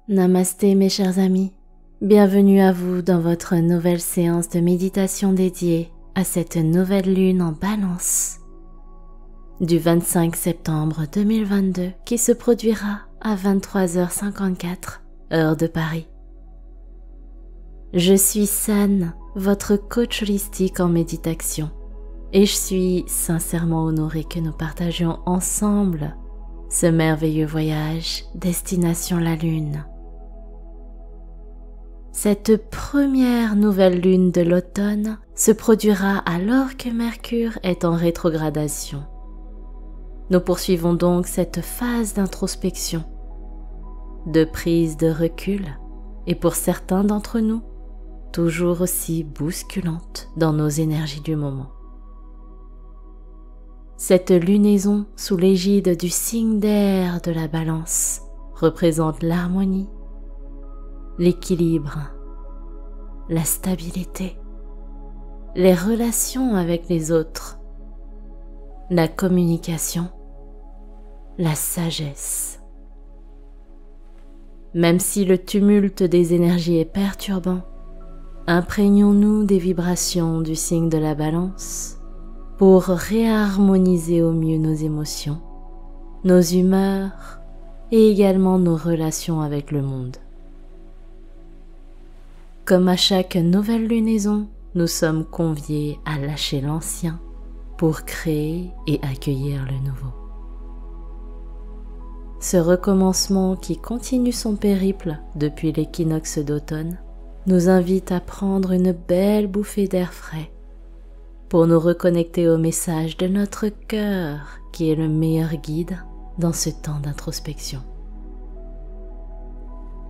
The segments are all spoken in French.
Namasté mes chers amis, bienvenue à vous dans votre nouvelle séance de méditation dédiée à cette nouvelle lune en Balance du 25 septembre 2022 qui se produira à 23h54 heure de Paris. Je suis San, votre coach holistique en méditation, et je suis sincèrement honorée que nous partagions ensemble ce merveilleux voyage destination la Lune. Cette première nouvelle lune de l'automne se produira alors que Mercure est en rétrogradation. Nous poursuivons donc cette phase d'introspection, de prise de recul et pour certains d'entre nous, toujours aussi bousculante dans nos énergies du moment. Cette lunaison sous l'égide du signe d'air de la Balance représente l'harmonie, l'équilibre, la stabilité, les relations avec les autres, la communication, la sagesse. Même si le tumulte des énergies est perturbant, imprégnons-nous des vibrations du signe de la Balance pour réharmoniser au mieux nos émotions, nos humeurs et également nos relations avec le monde. Comme à chaque nouvelle lunaison, nous sommes conviés à lâcher l'ancien pour créer et accueillir le nouveau. Ce recommencement qui continue son périple depuis l'équinoxe d'automne nous invite à prendre une belle bouffée d'air frais pour nous reconnecter au message de notre cœur qui est le meilleur guide dans ce temps d'introspection.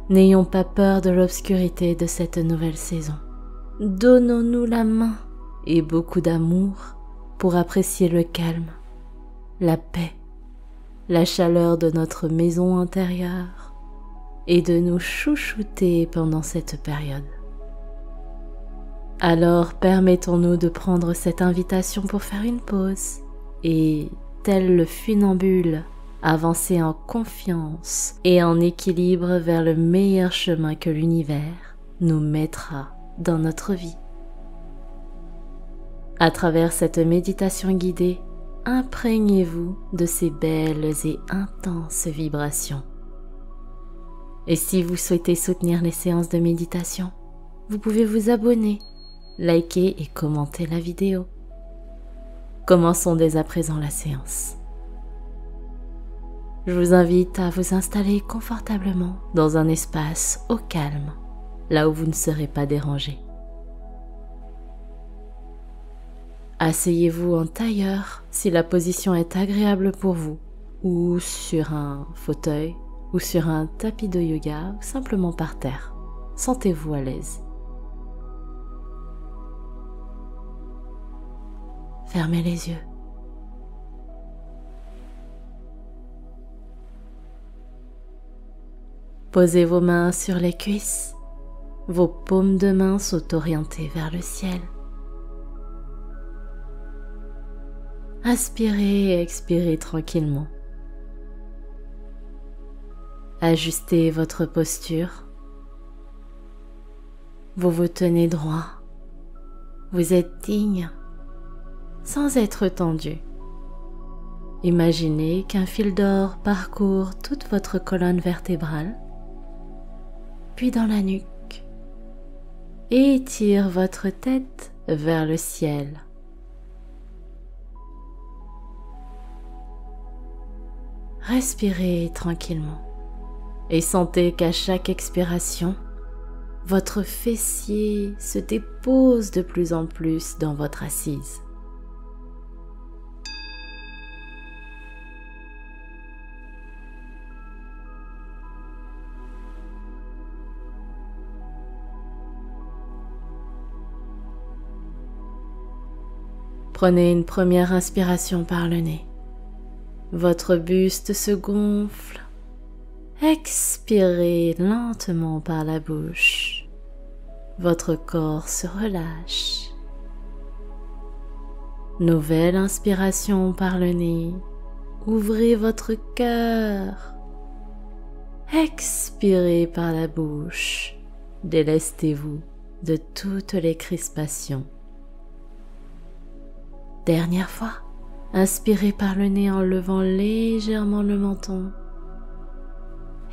N'ayons pas peur de l'obscurité de cette nouvelle saison. Donnons-nous la main et beaucoup d'amour pour apprécier le calme, la paix, la chaleur de notre maison intérieure et de nous chouchouter pendant cette période. Alors permettons-nous de prendre cette invitation pour faire une pause et, tel le funambule, avancer en confiance et en équilibre vers le meilleur chemin que l'univers nous mettra dans notre vie. À travers cette méditation guidée, imprégnez-vous de ces belles et intenses vibrations. Et si vous souhaitez soutenir les séances de méditation, vous pouvez vous abonner, liker et commenter la vidéo. Commençons dès à présent la séance. Je vous invite à vous installer confortablement dans un espace au calme, là où vous ne serez pas dérangé. Asseyez-vous en tailleur si la position est agréable pour vous, ou sur un fauteuil, ou sur un tapis de yoga, ou simplement par terre. Sentez-vous à l'aise. Fermez les yeux. Posez vos mains sur les cuisses, vos paumes de main sont orientées vers le ciel. Inspirez et expirez tranquillement. Ajustez votre posture. Vous vous tenez droit. Vous êtes digne, sans être tendu. Imaginez qu'un fil d'or parcourt toute votre colonne vertébrale, puis dans la nuque, et étire votre tête vers le ciel. Respirez tranquillement et sentez qu'à chaque expiration, votre fessier se dépose de plus en plus dans votre assise. Prenez une première inspiration par le nez. Votre buste se gonfle. Expirez lentement par la bouche. Votre corps se relâche. Nouvelle inspiration par le nez. Ouvrez votre cœur. Expirez par la bouche. Délestez-vous de toutes les crispations. Dernière fois, inspirez par le nez en levant légèrement le menton.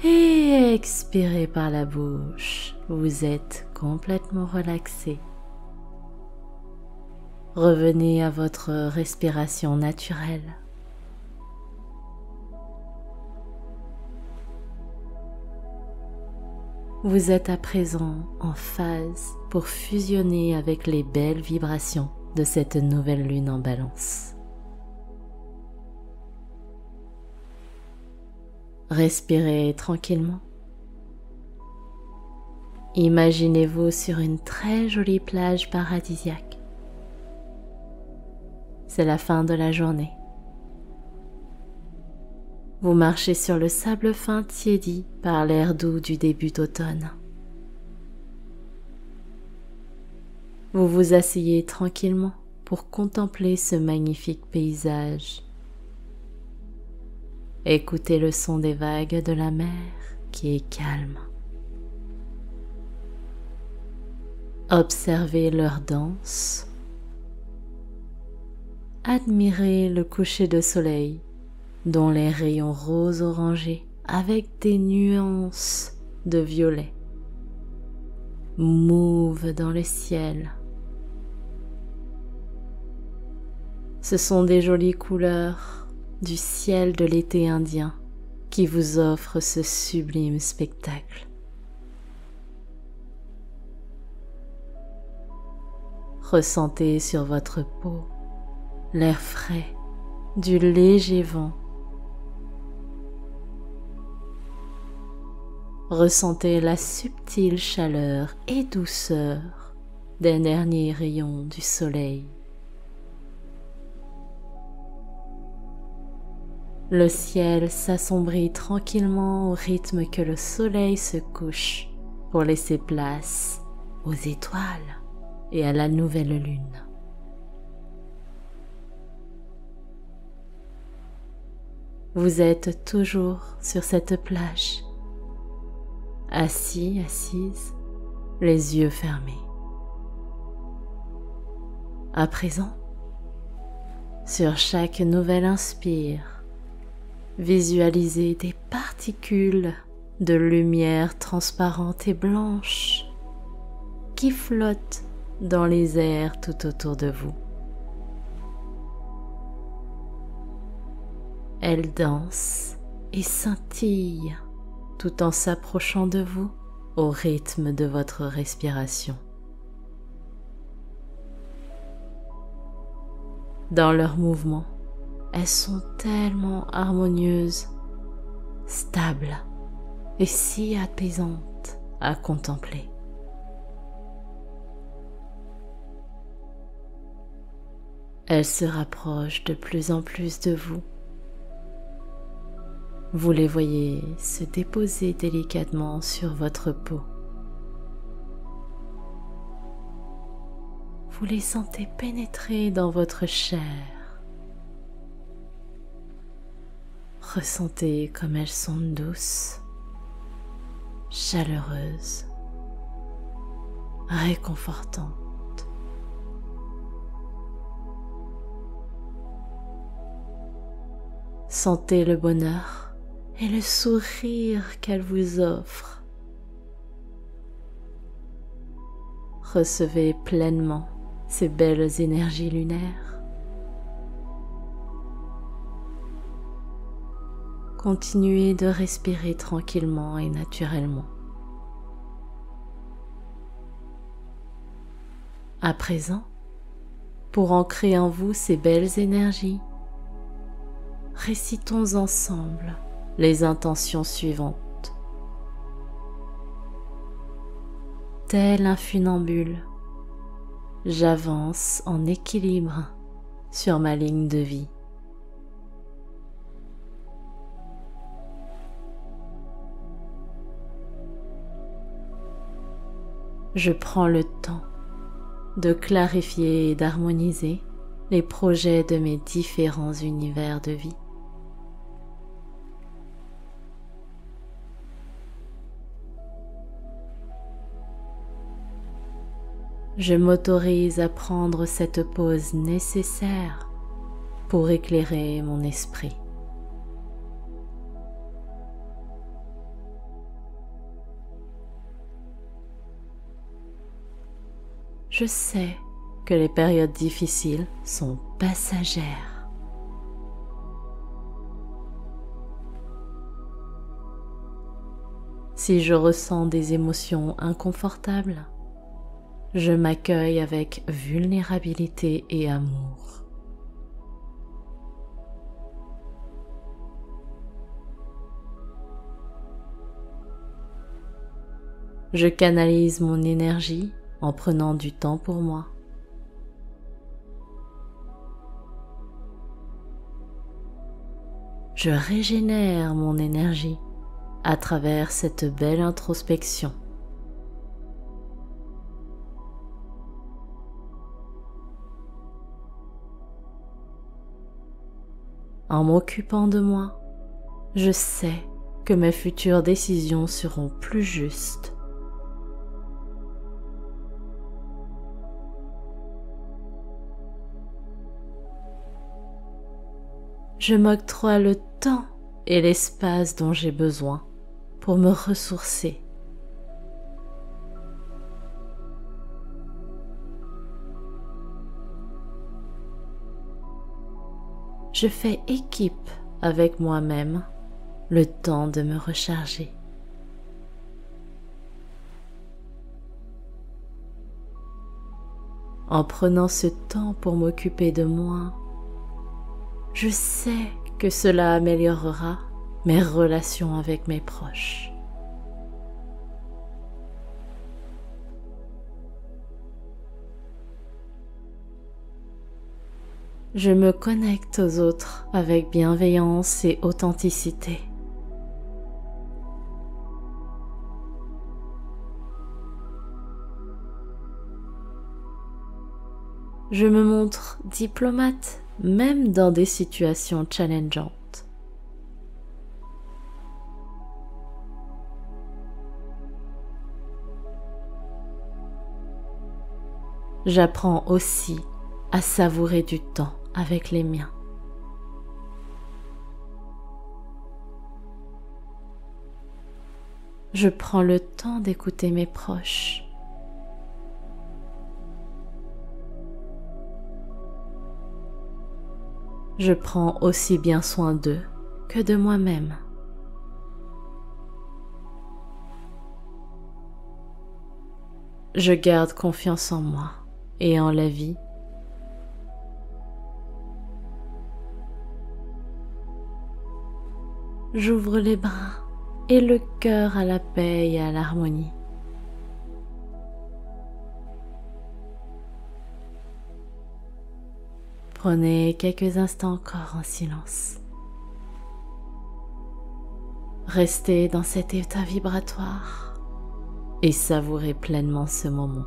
Et expirez par la bouche. Vous êtes complètement relaxé. Revenez à votre respiration naturelle. Vous êtes à présent en phase pour fusionner avec les belles vibrations de cette nouvelle lune en Balance. Respirez tranquillement. Imaginez-vous sur une très jolie plage paradisiaque. C'est la fin de la journée. Vous marchez sur le sable fin tiédi par l'air doux du début d'automne. Vous vous asseyez tranquillement pour contempler ce magnifique paysage. Écoutez le son des vagues de la mer qui est calme. Observez leur danse. Admirez le coucher de soleil dont les rayons roses orangés avec des nuances de violet mouvent dans le ciel. Ce sont des jolies couleurs du ciel de l'été indien qui vous offrent ce sublime spectacle. Ressentez sur votre peau l'air frais du léger vent. Ressentez la subtile chaleur et douceur des derniers rayons du soleil. Le ciel s'assombrit tranquillement au rythme que le soleil se couche pour laisser place aux étoiles et à la nouvelle lune. Vous êtes toujours sur cette plage, assis, assise, les yeux fermés. À présent, sur chaque nouvelle inspire, visualisez des particules de lumière transparente et blanche qui flottent dans les airs tout autour de vous. Elles dansent et scintillent tout en s'approchant de vous au rythme de votre respiration. Dans leurs mouvements, elles sont tellement harmonieuses, stables et si apaisantes à contempler. Elles se rapprochent de plus en plus de vous. Vous les voyez se déposer délicatement sur votre peau. Vous les sentez pénétrer dans votre chair. Ressentez comme elles sont douces, chaleureuses, réconfortantes. Sentez le bonheur et le sourire qu'elle vous offre. Recevez pleinement ces belles énergies lunaires. Continuez de respirer tranquillement et naturellement. À présent, pour ancrer en vous ces belles énergies, récitons ensemble les intentions suivantes. Tel un funambule, j'avance en équilibre sur ma ligne de vie. Je prends le temps de clarifier et d'harmoniser les projets de mes différents univers de vie. je m'autorise à prendre cette pause nécessaire pour éclairer mon esprit. Je sais que les périodes difficiles sont passagères. Si je ressens des émotions inconfortables, je m'accueille avec vulnérabilité et amour. Je canalise mon énergie en prenant du temps pour moi. Je régénère mon énergie à travers cette belle introspection. En m'occupant de moi, je sais que mes futures décisions seront plus justes. Je m'octroie le temps et l'espace dont j'ai besoin pour me ressourcer. Je fais équipe avec moi-même, le temps de me recharger. En prenant ce temps pour m'occuper de moi, je sais que cela améliorera mes relations avec mes proches. Je me connecte aux autres avec bienveillance et authenticité. Je me montre diplomate même dans des situations challengeantes. J'apprends aussi à savourer du temps avec les miens. Je prends le temps d'écouter mes proches. Je prends aussi bien soin d'eux que de moi-même. Je garde confiance en moi et en la vie. J'ouvre les bras et le cœur à la paix et à l'harmonie. Prenez quelques instants encore en silence. Restez dans cet état vibratoire et savourez pleinement ce moment.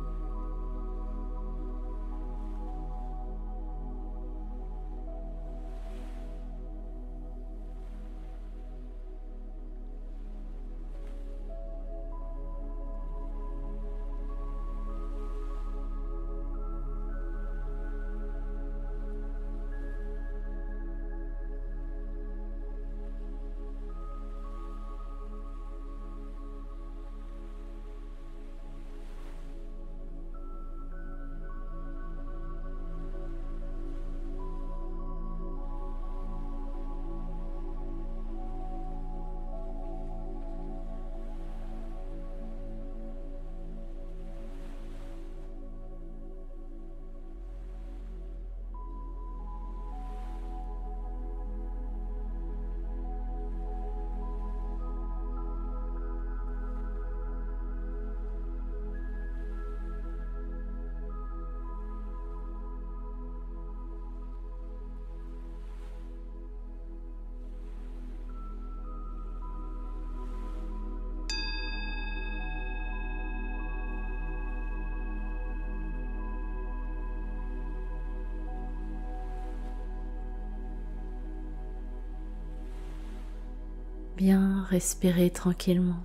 Bien respirez tranquillement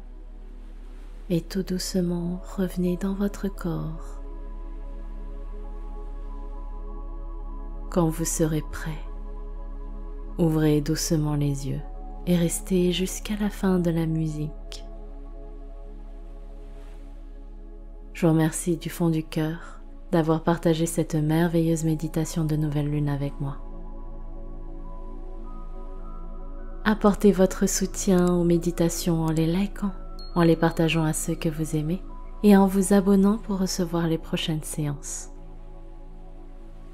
et tout doucement revenez dans votre corps quand vous serez prêt, ouvrez doucement les yeux et restez jusqu'à la fin de la musique. Je vous remercie du fond du cœur d'avoir partagé cette merveilleuse méditation de nouvelle lune avec moi. Apportez votre soutien aux méditations en les likant, en les partageant à ceux que vous aimez et en vous abonnant pour recevoir les prochaines séances.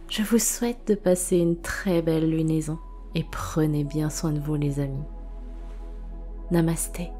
Je vous souhaite de passer une très belle lunaison et prenez bien soin de vous les amis. Namasté.